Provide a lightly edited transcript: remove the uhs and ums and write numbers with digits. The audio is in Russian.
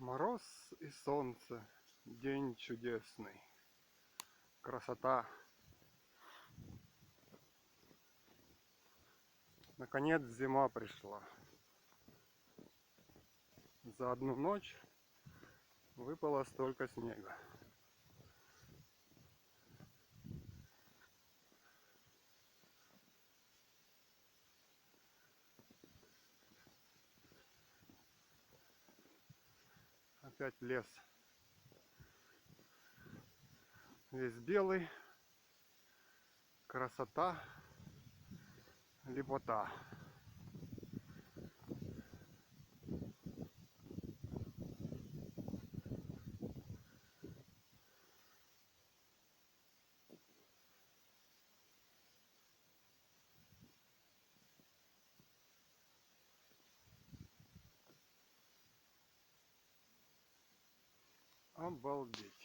Мороз и солнце, день чудесный, красота. Наконец зима пришла. За одну ночь выпало столько снега. Опять лес. Весь белый. Красота. Лепота. Обалдеть.